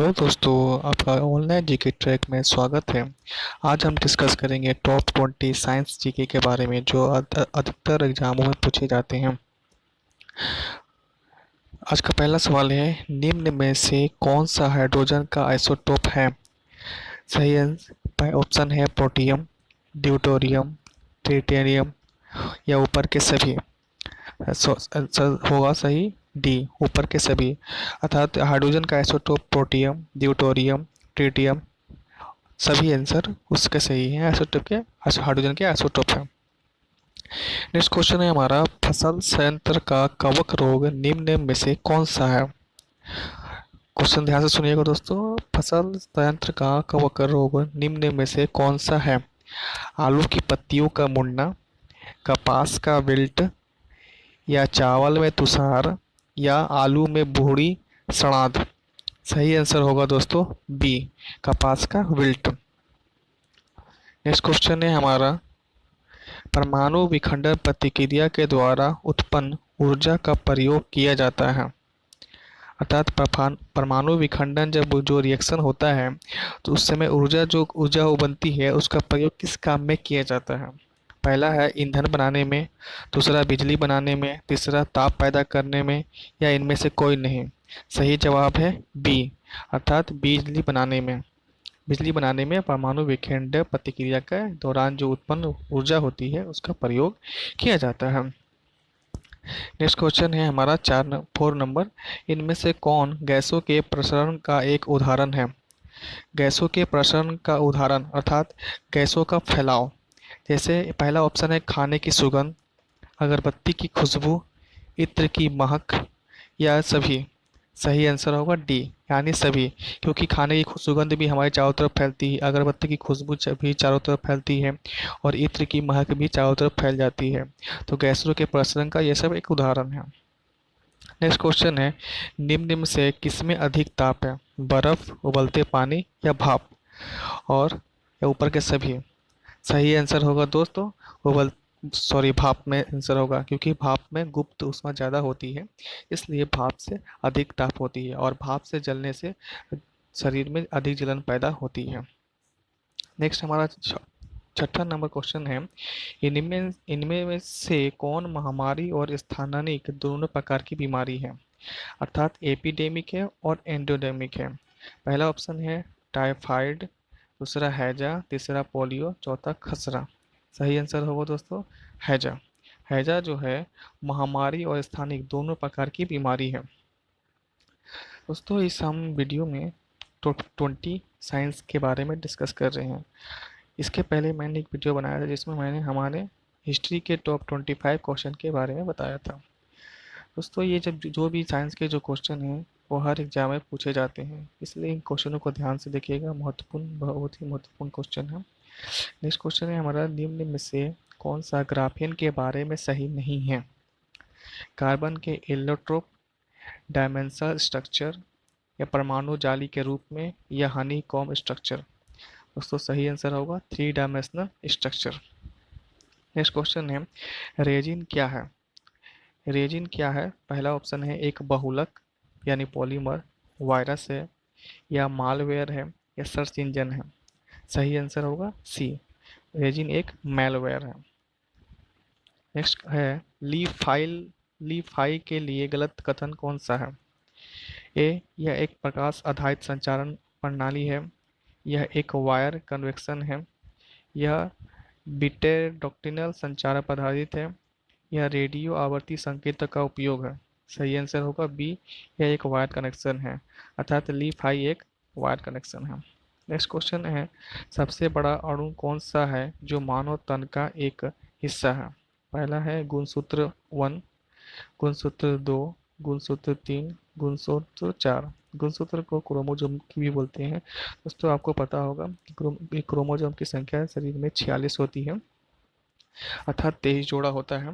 Hello दोस्तों, आपका online GK track में स्वागत है। आज हम डिस्कस करेंगे टॉप 20 साइंस जीके के बारे में जो अधिकतर एग्जामों में पूछे जाते हैं। आज का पहला सवाल है, निम्न में से कौन सा हाइड्रोजन का आइसोटोप है? सही ऑप्शन है प्रोटियम, ड्यूटोरियम, ट्रिटियम या ऊपर के सभी। आंसर होगा सही डी, ऊपर के सभी। अर्थात हाइड्रोजन का आइसोटोप प्रोटियम, ड्यूटोरियम, ट्रिटियम सभी आंसर उसके सही है। आइसोटोप के हाइड्रोजन के आइसोटोप है। नेक्स्ट क्वेश्चन है हमारा, फसल संयंत्र का कवक रोग निम्न में से कौन सा है? क्वेश्चन ध्यान से सुनिएगा दोस्तों। फसल संयंत्र का कवक रोग निम्न में से कौन सा है? आलू की पत्तियों का मुड़ना, कपास का विल्ट, या चावल में तुषार, या आलू में भूरी सड़ांध। सही आंसर होगा दोस्तों बी, कपास का विल्ट। नेक्स्ट क्वेश्चन है हमारा, परमाणु विखंडन प्रतिक्रिया के द्वारा उत्पन्न ऊर्जा का प्रयोग किया जाता है। अर्थात परमाणु विखंडन जब जो रिएक्शन होता है तो उस समय ऊर्जा वो बनती है उसका प्रयोग किस काम में किया जाता है? पहला है ईंधन बनाने में, दूसरा बिजली बनाने में, तीसरा ताप पैदा करने में, या इनमें से कोई नहीं। सही जवाब है बी, अर्थात बिजली बनाने में परमाणु विखंडन प्रतिक्रिया के दौरान जो उत्पन्न ऊर्जा होती है उसका प्रयोग किया जाता है। नेक्स्ट क्वेश्चन है हमारा 4 नंबर, इनमें से कौन गैसों के प्रसरण का एक उदाहरण है? गैसों के प्रसरण का उदाहरण अर्थात गैसों का फैलाव। जैसे पहला ऑप्शन है खाने की सुगंध, अगरबत्ती की खुशबू, इत्र की महक, या सभी। सही आंसर होगा डी, यानी सभी। क्योंकि खाने की सुगंध भी हमारे चारों तरफ फैलती है, अगरबत्ती की खुशबू भी चारों तरफ फैलती है, और इत्र की महक भी चारों तरफ फैल जाती है। तो गैसों के प्रसरण का यह सब एक उदाहरण है। नेक्स्ट क्वेश्चन है, निम्न में से किसमें अधिक ताप है? बर्फ, उबलते पानी, या भाप, और या ऊपर के सभी। सही आंसर होगा दोस्तों उबल सॉरी भाप में आंसर होगा, क्योंकि भाप में गुप्त ऊष्मा ज़्यादा होती है, इसलिए भाप से अधिक ताप होती है, और भाप से जलने से शरीर में अधिक जलन पैदा होती है। नेक्स्ट हमारा छठा नंबर क्वेश्चन है, इनमें इनमें में से कौन महामारी और स्थानिक दोनों प्रकार की बीमारी है? अर्थात एपिडेमिक है और एंडोडेमिक है। पहला ऑप्शन है टाइफाइड, दूसरा हैजा, तीसरा पोलियो, चौथा खसरा। सही आंसर होगा दोस्तों हैजा। हैजा जो है महामारी और स्थानिक दोनों प्रकार की बीमारी है। दोस्तों इस हम वीडियो में 20 साइंस के बारे में डिस्कस कर रहे हैं। इसके पहले मैंने एक वीडियो बनाया था जिसमें मैंने हमारे हिस्ट्री के टॉप 25 क्वेश्चन के बारे में बताया था। दोस्तों ये जब जो भी साइंस के जो क्वेश्चन हैं वो हर एग्जाम में पूछे जाते हैं, इसलिए इन क्वेश्चनों को ध्यान से देखिएगा। बहुत ही महत्वपूर्ण क्वेश्चन है। नेक्स्ट क्वेश्चन है हमारा, निम्न में से कौन सा ग्राफीन के बारे में सही नहीं है? कार्बन के एलोट्रोप, डायमेंशनल स्ट्रक्चर, या परमाणु जाली के रूप में, या हनीकॉम्ब स्ट्रक्चर। दोस्तों सही आंसर होगा 3 डायमेंशनल स्ट्रक्चर। नेक्स्ट क्वेश्चन है, रेजिन क्या है? रेजिन क्या है? पहला ऑप्शन है एक बहुलक यानी पॉलीमर, वायरस है, या मालवेयर है, या सर्च इंजन है। सही आंसर होगा सी, रेजिन एक मैलवेयर है। नेक्स्ट है, ली फाइल के लिए गलत कथन कौन सा है? ए, यह एक प्रकाश आधारित संचारण प्रणाली है, यह एक वायर कन्वेक्शन है, यह बिटेरडॉक्टिनल संचार पर आधारित है, यह रेडियो आवर्ती संकेतक का उपयोग है। सही आंसर होगा बी, यह एक वायर कनेक्शन है, अर्थात लीफ हाई एक वायर कनेक्शन है। नेक्स्ट क्वेश्चन है, सबसे बड़ा अणु कौन सा है जो मानव तन का एक हिस्सा है? पहला है गुणसूत्र 1, गुणसूत्र 2, गुणसूत्र 3, गुणसूत्र 4। गुणसूत्र को क्रोमोसोम की भी बोलते हैं। दोस्तों आपको पता होगा कि क्रोमोसोम की संख्या शरीर में 46 होती है, अर्थात 23 जोड़ा होता है।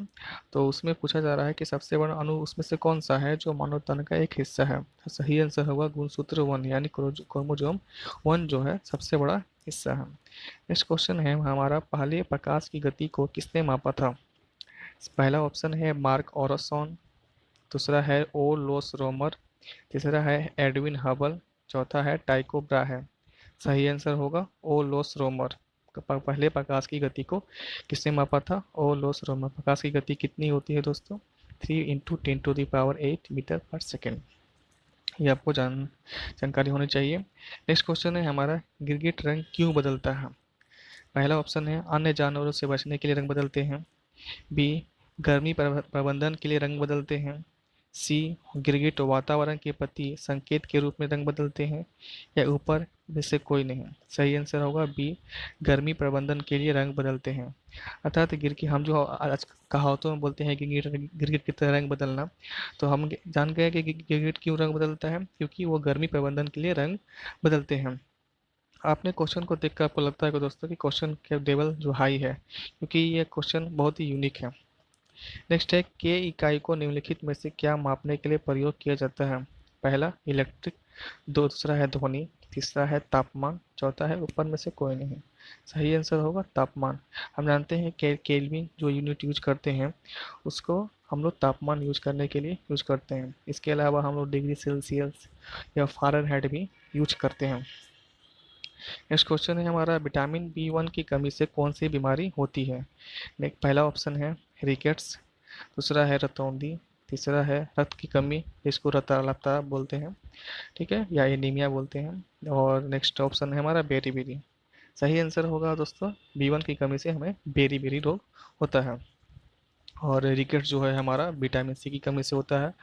तो उसमें पूछा जा रहा है कि सबसे बड़ा अणु उसमें से कौन सा है जो मानव तन का एक हिस्सा है? तो सही आंसर होगा गुणसूत्र 1 यानी क्रोमोसोम 1 जो है सबसे बड़ा हिस्सा है। नेक्स्ट क्वेश्चन है हमारा, पहले प्रकाश की गति को किसने मापा था? पहला ऑप्शन है मार्क ऑरोसोन, दूसरा है ओ लोस रोमर, तीसरा है एडविन हबल, चौथा है टाइको है। सही आंसर होगा ओ लोस रोमर। पहले प्रकाश की गति को किसने मापा था? ओ लोस रोमर। प्रकाश की गति कितनी होती है दोस्तों? 3 × 10⁸ मीटर पर सेकेंड। ये आपको जानकारी होनी चाहिए। नेक्स्ट क्वेश्चन है हमारा, गिरगिट रंग क्यों बदलता है? पहला ऑप्शन है अन्य जानवरों से बचने के लिए रंग बदलते हैं। बी, गर्मी प्रबंधन के लिए रंग बदलते हैं। सी, गिरगिट वातावरण के प्रति संकेत के रूप में रंग बदलते हैं। या ऊपर में से कोई नहीं। सही आंसर होगा बी, गर्मी प्रबंधन के लिए रंग बदलते हैं। अर्थात गिरगिट, हम जो आज कहावतों में बोलते हैं कि गिरगिट की तरह रंग बदलना, तो हम जान गए कि गिरगिट क्यों रंग बदलता है, क्योंकि वो गर्मी प्रबंधन के लिए रंग बदलते हैं। आपने क्वेश्चन को देखकर आपको लगता है कि दोस्तों कि क्वेश्चन के लेवल जो हाई है, क्योंकि ये क्वेश्चन बहुत ही यूनिक है। नेक्स्ट है, के इकाई को निम्नलिखित में से क्या मापने के लिए प्रयोग किया जाता है? पहला इलेक्ट्रिक, दूसरा है ध्वनि, तीसरा है तापमान, चौथा है ऊपर में से कोई नहीं। सही आंसर होगा तापमान। हम जानते हैं कि केल्विन जो यूनिट यूज करते हैं उसको हम लोग तापमान यूज करने के लिए यूज करते हैं। इसके अलावा हम लोग डिग्री सेल्सियस या फ़ारेनहाइट भी यूज करते हैं। नेक्स्ट क्वेश्चन है हमारा, विटामिन B1 की कमी से कौन सी बीमारी होती है? पहला ऑप्शन है रिकेट्स, दूसरा है रतौंधी, तीसरा है रक्त की कमी जिसको रक्ताल्पता बोलते हैं, ठीक है, या एनीमिया बोलते हैं, और नेक्स्ट ऑप्शन है हमारा बेरी। सही आंसर होगा दोस्तों B1 की कमी से हमें बेरी रोग होता है। और रिकेट्स जो है हमारा विटामिन C की कमी से होता है,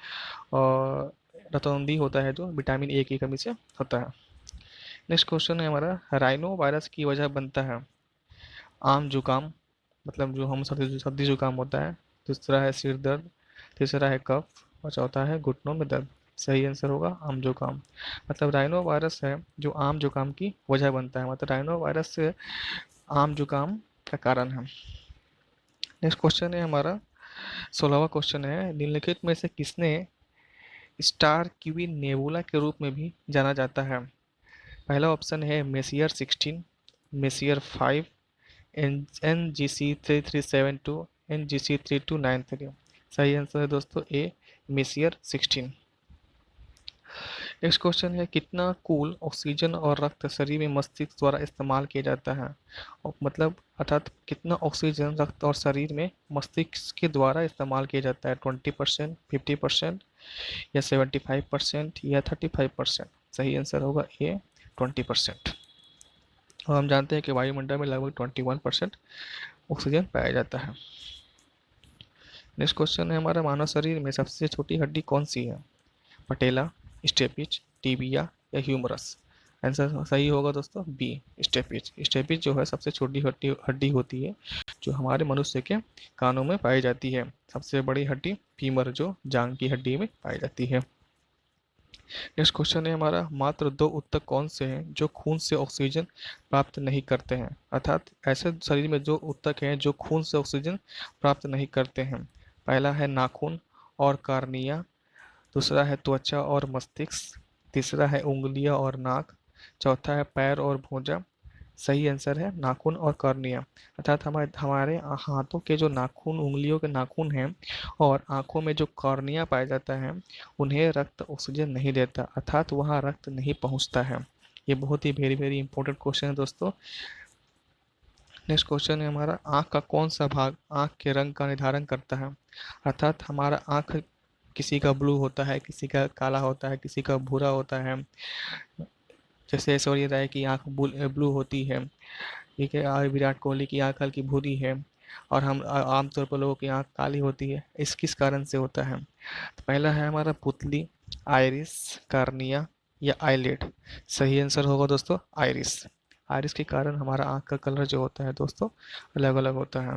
और रतौंधी होता है जो विटामिन A की कमी से होता है। नेक्स्ट क्वेश्चन है हमारा, राइनो वायरस की वजह बनता है आम जुकाम, मतलब जो हम सर्दी जुकाम होता है, दूसरा है सिर दर्द, तीसरा है कफ, और चौथा है घुटनों में दर्द। सही आंसर होगा आम जुकाम। मतलब राइनो वायरस है जो आम जुकाम की वजह बनता है, मतलब राइनो वायरस से आम जुकाम का कारण है। नेक्स्ट क्वेश्चन है हमारा 16वां क्वेश्चन है, निम्नलिखित में से किसने स्टार क्वीन नेबुला के रूप में भी जाना जाता है? पहला ऑप्शन है मेसियर 16, मेसियर 5, NGC 3372, NGC 3293। सही आंसर है दोस्तों ए, मेसियर 16। नेक्स्ट क्वेश्चन है, कितना कूल ऑक्सीजन और रक्त शरीर में मस्तिष्क द्वारा इस्तेमाल किया जाता है? और मतलब अर्थात कितना ऑक्सीजन रक्त और शरीर में मस्तिष्क के द्वारा इस्तेमाल किया जाता है? 20%, 50% या 75% या 35%? सही आंसर होगा ए, 20%। और हम जानते हैं कि वायुमंडल में लगभग 21% ऑक्सीजन पाया जाता है। नेक्स्ट क्वेश्चन है हमारा, मानव शरीर में सबसे छोटी हड्डी कौन सी है? पटेला, स्टेपिच, टिबिया या ह्यूमरस? आंसर सही होगा दोस्तों बी, स्टेपिच। स्टेपिच जो है सबसे छोटी हड्डी होती है जो हमारे मनुष्य के कानों में पाई जाती है। सबसे बड़ी हड्डी फीमर जो जांग की हड्डी में पाई जाती है। नेक्स्ट क्वेश्चन है हमारा, मात्र 2 ऊतक कौन से हैं जो खून से ऑक्सीजन प्राप्त नहीं करते हैं? अर्थात ऐसे शरीर में जो ऊतक हैं जो खून से ऑक्सीजन प्राप्त नहीं करते हैं। पहला है नाखून और कार्निया, दूसरा है त्वचा और मस्तिष्क, तीसरा है उंगलियां और नाक, चौथा है पैर और भुजा। सही आंसर है नाखून और कॉर्निया। अर्थात हमारे हाथों के जो नाखून, उंगलियों के नाखून हैं, और आंखों में जो कॉर्निया पाया जाता है, उन्हें रक्त ऑक्सीजन नहीं देता, अर्थात वहाँ रक्त नहीं पहुँचता है। ये बहुत ही वेरी इंपॉर्टेंट क्वेश्चन है दोस्तों। नेक्स्ट क्वेश्चन है हमारा, आँख का कौन सा भाग आँख के रंग का निर्धारण करता है? अर्थात हमारा आँख किसी का ब्लू होता है, किसी का काला होता है, किसी का भूरा होता है। जैसे ऐश्वर्या राय की आंख ब्लू होती है, ठीक है, और विराट कोहली की आंख हल्की भूरी है, और हम आमतौर पर लोगों की आंख काली होती है। इस किस कारण से होता है? तो पहला है हमारा पुतली, आइरिस, कार्निया या आईलिड? सही आंसर होगा दोस्तों आइरिस। आइरिस के कारण हमारा आंख का कलर जो होता है दोस्तों अलग अलग होता है।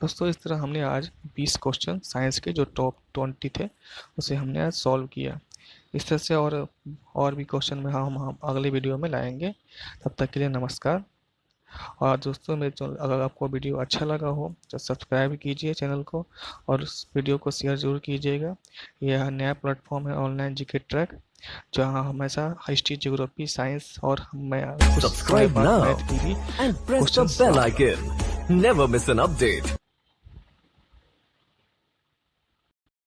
दोस्तों इस तरह हमने आज 20 क्वेश्चन साइंस के जो टॉप 20 थे उसे हमने आज सॉल्व किया। इस तरह से और भी क्वेश्चन में हम अगले वीडियो में लाएंगे। तब तक के लिए नमस्कार। और दोस्तों मेरे अगर आपको वीडियो अच्छा लगा हो तो सब्सक्राइब कीजिए चैनल को, और उस वीडियो को शेयर ज़रूर कीजिएगा। यह नया प्लेटफॉर्म है ऑनलाइन जीके ट्रैक, जहाँ हमेशा हिस्ट्री, ज्योग्राफी, साइंस और मैं Subscribe now and press the bell icon. Never miss an update.